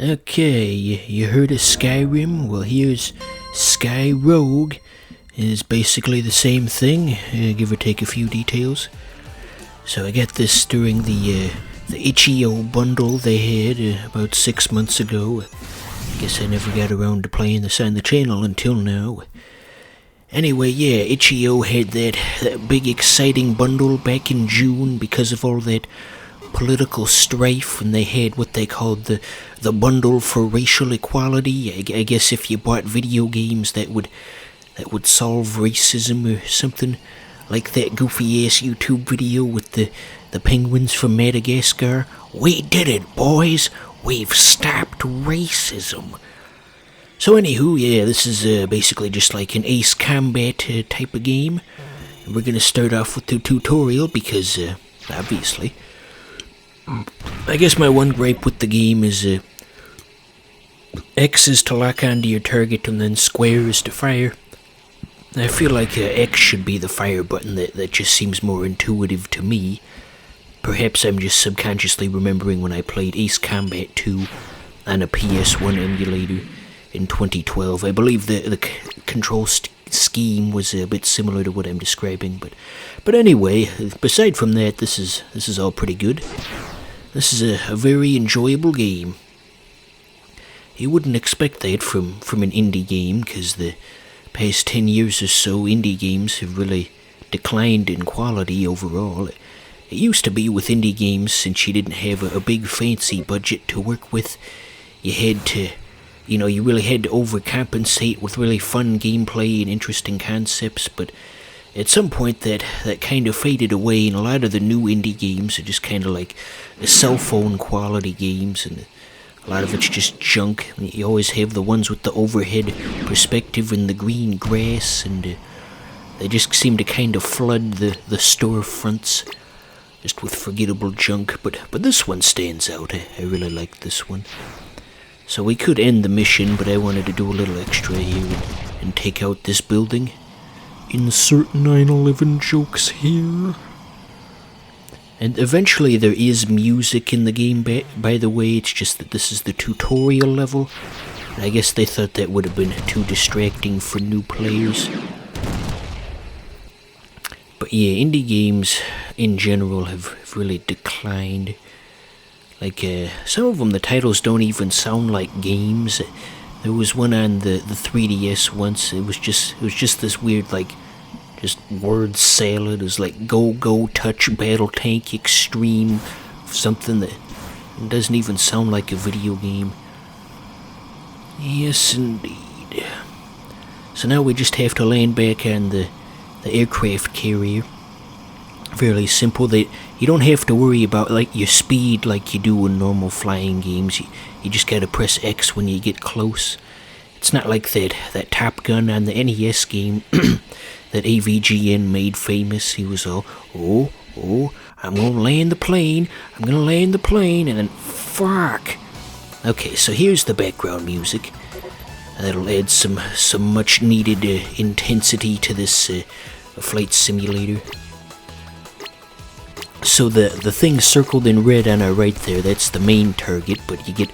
Okay, you heard of Skyrim? Well, here's Sky Rogue. Is basically the same thing, give or take a few details. So I got this during the itch.io bundle they had about 6 months ago. I guess I never got around to playing this on the channel until now. Anyway, yeah, itch.io had that big exciting bundle back in June because of all that political strife, and they had what they called the bundle for racial equality. I guess if you bought video games that would solve racism or something, like that goofy ass YouTube video with the penguins from Madagascar. We did it, boys! We've stopped racism. So anywho, yeah, this is basically just like an Ace Combat type of game. And we're gonna start off with the tutorial because, obviously. I guess my one gripe with the game is X is to lock onto your target and then square is to fire. I feel like X should be the fire button. That just seems more intuitive to me. Perhaps I'm just subconsciously remembering when I played Ace Combat 2 on a PS1 emulator in 2012. I believe the control scheme was a bit similar to what I'm describing. But anyway, beside from that, this is all pretty good. This is a very enjoyable game. You wouldn't expect that from an indie game, because the past 10 years or so, indie games have really declined in quality overall. It used to be with indie games, since you didn't have a big fancy budget to work with, you had to, you really had to overcompensate with really fun gameplay and interesting concepts, but at some point that kind of faded away, and a lot of the new indie games are just kind of like cell phone quality games, and a lot of it's just junk. You always have the ones with the overhead perspective and the green grass, and they just seem to kind of flood the storefronts just with forgettable junk. But this one stands out. I really like this one. So we could end the mission, but I wanted to do a little extra here and take out this building. Insert 9/11 jokes here. And eventually there is music in the game, by the way. It's just that this is the tutorial level. And I guess they thought that would have been too distracting for new players. But yeah, indie games in general have really declined. Like, some of them, the titles don't even sound like games. There was one on the 3DS once. It was just this weird, like, just word salad. It was like Go Touch Battle Tank Extreme, something that doesn't even sound like a video game. Yes, indeed. So now we just have to land back on the aircraft carrier. Fairly simple. That you don't have to worry about like your speed like you do in normal flying games. You just gotta press X when you get close. It's not like that Top Gun on the NES game that AVGN made famous. He was all, oh, I'm gonna land the plane, and then, fuck. Okay, so here's the background music. That'll add some much needed intensity to this flight simulator. So the thing circled in red on our right there, that's the main target, but you get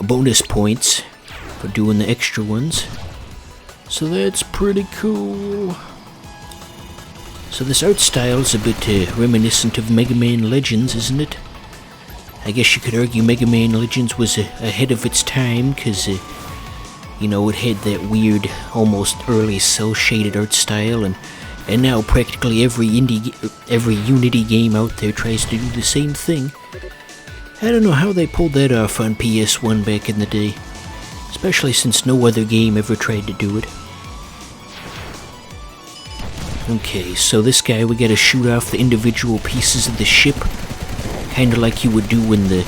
bonus points for doing the extra ones. So that's pretty cool. So this art style is a bit reminiscent of Mega Man Legends, isn't it? I guess you could argue Mega Man Legends was ahead of its time, because, it had that weird, almost early cel-shaded art style, and now practically every Unity game out there tries to do the same thing. I don't know how they pulled that off on PS1 back in the day, especially since no other game ever tried to do it. Okay, so this guy, we gotta shoot off the individual pieces of the ship, kinda like you would do in the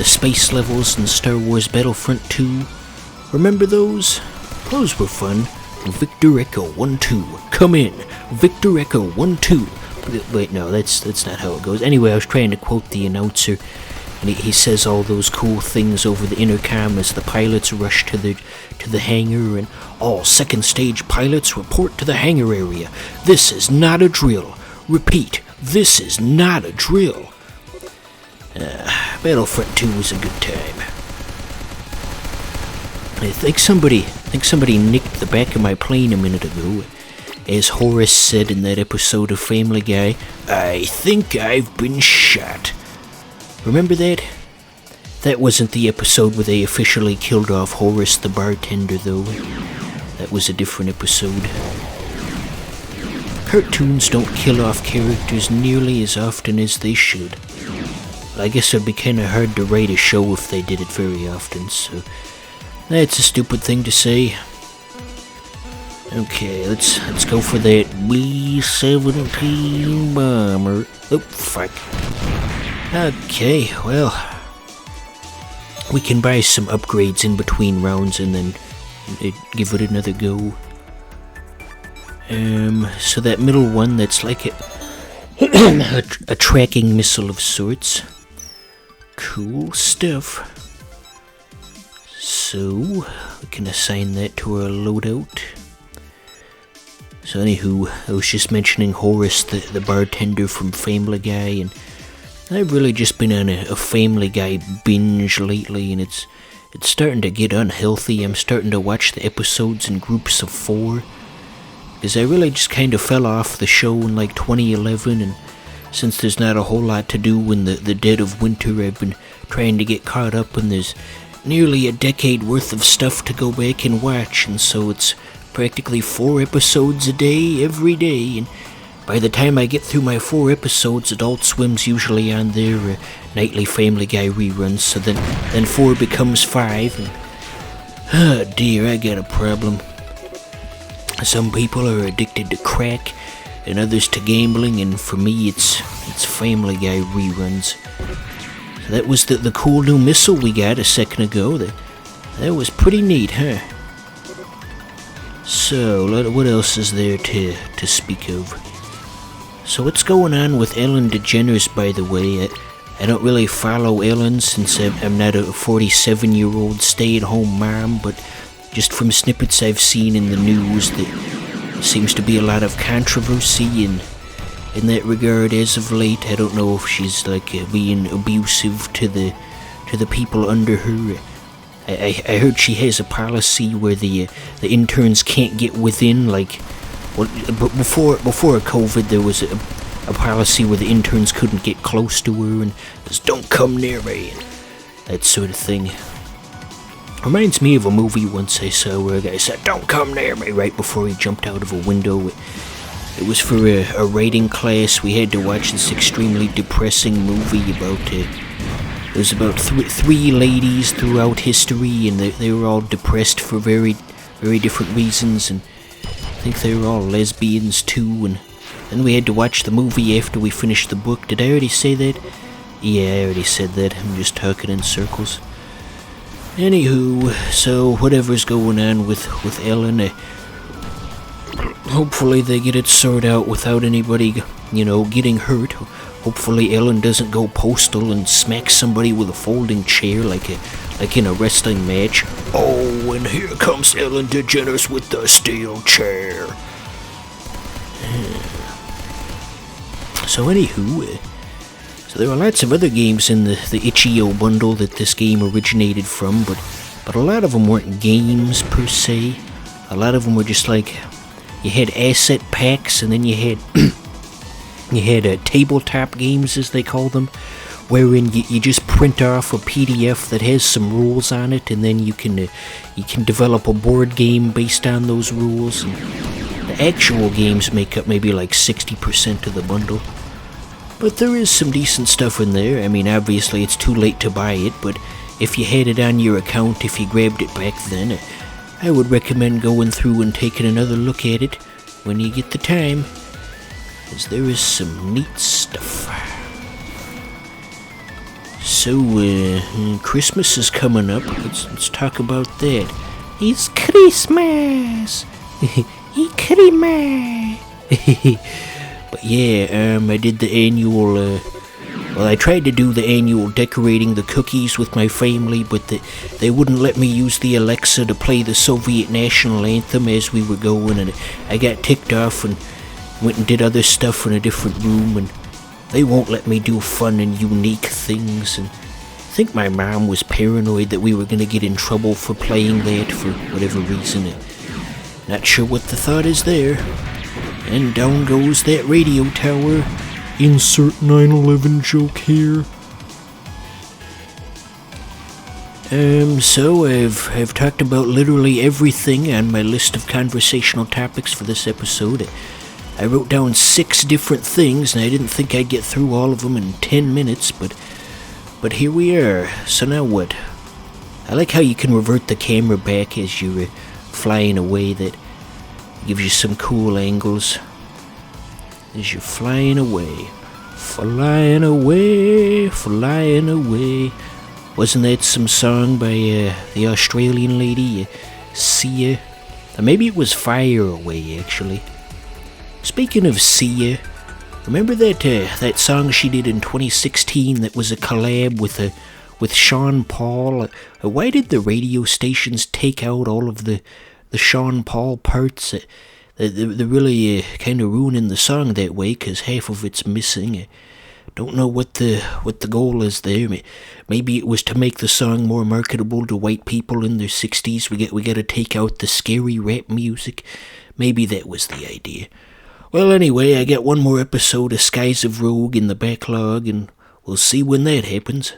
space levels in Star Wars Battlefront 2. Remember those? Those were fun. Victor Echo 1-2, come in. Victor Echo 1-2. Wait, no, that's not how it goes. Anyway, I was trying to quote the announcer, and he says all those cool things over the intercom as the pilots rush to the hangar, and all second stage pilots report to the hangar area. This is not a drill. Repeat, this is not a drill. Battlefront 2 was a good time. I think somebody nicked the back of my plane a minute ago. As Horace said in that episode of Family Guy, I think I've been shot. Remember that? That wasn't the episode where they officially killed off Horace the bartender, though. That was a different episode. Cartoons don't kill off characters nearly as often as they should. But I guess it'd be kinda hard to write a show if they did it very often, so that's a stupid thing to say. Okay, let's go for that B-17 bomber. Oh, fuck. Okay, well, we can buy some upgrades in between rounds and then give it another go. So that middle one, that's like a tracking missile of sorts. Cool stuff. So, we can assign that to our loadout. So anywho, I was just mentioning Horace, the bartender from Family Guy, and I've really just been on a Family Guy binge lately, and it's starting to get unhealthy. I'm starting to watch the episodes in groups of 4, because I really just kind of fell off the show in like 2011, and since there's not a whole lot to do in the dead of winter, I've been trying to get caught up, and there's nearly a decade worth of stuff to go back and watch, and so it's practically 4 episodes a day, every day, and by the time I get through my 4 episodes, Adult Swim's usually on their nightly Family Guy reruns, so then 4 becomes 5, and oh dear, I got a problem. Some people are addicted to crack, and others to gambling, and for me it's Family Guy reruns. So that was the cool new missile we got a second ago. That was pretty neat, huh? So, what else is there to speak of? So what's going on with Ellen DeGeneres, by the way? I don't really follow Ellen since I'm not a 47-year-old stay-at-home mom, but just from snippets I've seen in the news, there seems to be a lot of controversy in that regard as of late. I don't know if she's like being abusive to the people under her. I heard she has a policy where the interns can't get within, like, well, before COVID there was a policy where the interns couldn't get close to her and just don't come near me, and that sort of thing. Reminds me of a movie once I saw where a guy said, "Don't come near me," right before he jumped out of a window. It was for a writing class. We had to watch this extremely depressing movie about it was about three ladies throughout history, and they were all depressed for very, very different reasons, and I think they were all lesbians too, and then we had to watch the movie after we finished the book. Did I already say that? Yeah, I already said that. I'm just talking in circles. Anywho, so whatever's going on with Ellen, hopefully they get it sorted out without anybody, getting hurt. Hopefully Ellen doesn't go postal and smack somebody with a folding chair like in a wrestling match. Oh, and here comes Ellen DeGeneres with the steel chair. So anywho, so there are lots of other games in the itch.io bundle that this game originated from, but a lot of them weren't games per se. A lot of them were just like, you had asset packs, and then you had tabletop games, as they call them, wherein you just print off a PDF that has some rules on it, and then you can develop a board game based on those rules. And the actual games make up maybe like 60% of the bundle. But there is some decent stuff in there. I mean, obviously it's too late to buy it, but if you had it on your account, if you grabbed it back then, I would recommend going through and taking another look at it when you get the time, as there is some neat stuff. So, Christmas is coming up. Let's talk about that. It's Christmas! It's Christmas! But yeah, I did the annual, I tried to do the annual decorating the cookies with my family, but they wouldn't let me use the Alexa to play the Soviet national anthem as we were going, and I got ticked off and went and did other stuff in a different room, and they won't let me do fun and unique things, and think my mom was paranoid that we were gonna get in trouble for playing that for whatever reason. Not sure what the thought is there. And down goes that radio tower. Insert 9/11 joke here. So I've talked about literally everything on my list of conversational topics for this episode. I wrote down 6 different things, and I didn't think I'd get through all of them in 10 minutes, but here we are. So now what? I like how you can revert the camera back as you're flying away. That gives you some cool angles. As you're flying away. Flying away, flying away. Wasn't that some song by the Australian lady, Sia? Or maybe it was Fire Away, actually. Speaking of Sia, remember that song she did in 2016 that was a collab with Sean Paul? Why did the radio stations take out all of the Sean Paul parts? They're really kind of ruining the song that way, because half of it's missing. Don't know what the goal is there. Maybe it was to make the song more marketable to white people in their 60s. We got to take out the scary rap music. Maybe that was the idea. Well, anyway, I got one more episode of Skies of Rogue in the backlog, and we'll see when that happens.